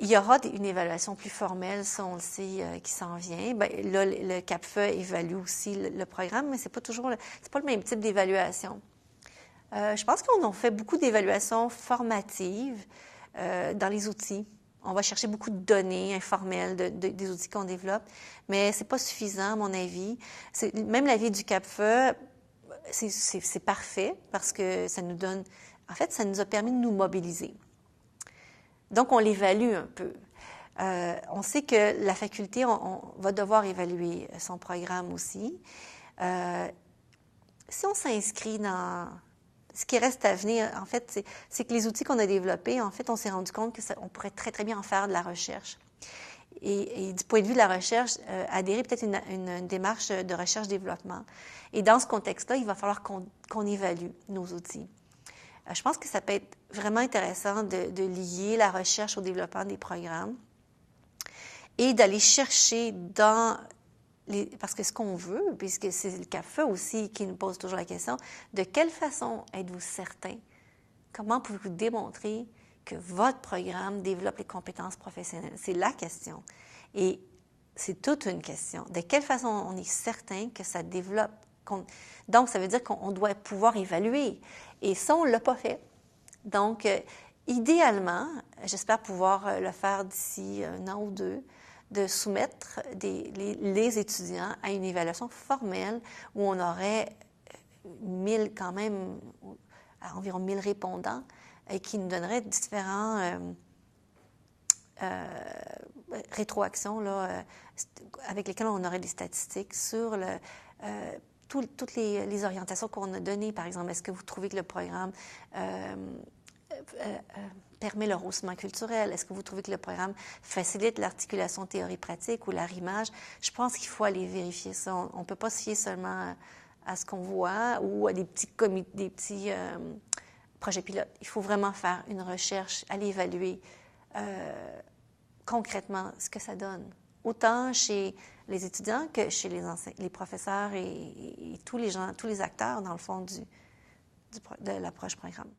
Il y aura une évaluation plus formelle, ça on le sait, qui s'en vient. Bien, là, le CAPFE évalue aussi le programme, mais c'est pas le même type d'évaluation. Je pense qu'on a fait beaucoup d'évaluations formatives dans les outils. On va chercher beaucoup de données informelles des outils qu'on développe, mais c'est pas suffisant, à mon avis. Même l'avis du CAPFE, c'est parfait parce que ça nous donne... En fait, ça nous a permis de nous mobiliser. Donc, on l'évalue un peu. On sait que la faculté, on va devoir évaluer son programme aussi. Si on s'inscrit dans... Ce qui reste à venir, en fait, c'est que les outils qu'on a développés, en fait, on s'est rendu compte qu'on pourrait très, très bien en faire de la recherche. Et du point de vue de la recherche, adhérer peut-être une démarche de recherche-développement. Et dans ce contexte-là, il va falloir qu'on évalue nos outils. Je pense que ça peut être vraiment intéressant de lier la recherche au développement des programmes et d'aller chercher parce que ce qu'on veut, puisque c'est le CAPFE aussi qui nous pose toujours la question, de quelle façon êtes-vous certain? Comment pouvez-vous démontrer que votre programme développe les compétences professionnelles? C'est la question. Et c'est toute une question. De quelle façon on est certain que ça développe? Donc, ça veut dire qu'on doit pouvoir évaluer. Et ça, on ne l'a pas fait. Donc, idéalement, j'espère pouvoir le faire d'ici un an ou deux, de soumettre les étudiants à une évaluation formelle où on aurait environ 1000 répondants et qui nous donneraient différents rétroactions là, avec lesquelles on aurait des statistiques sur toutes les orientations qu'on a données. Par exemple, est-ce que vous trouvez que le programme permet le rehaussement culturel? Est-ce que vous trouvez que le programme facilite l'articulation théorie-pratique ou l'arrimage? Je pense qu'il faut aller vérifier ça. On ne peut pas se fier seulement à ce qu'on voit ou à des petits projets pilotes. Il faut vraiment faire une recherche, aller évaluer concrètement ce que ça donne, autant chez les étudiants que chez les professeurs et tous les acteurs, dans le fond, de l'approche programme.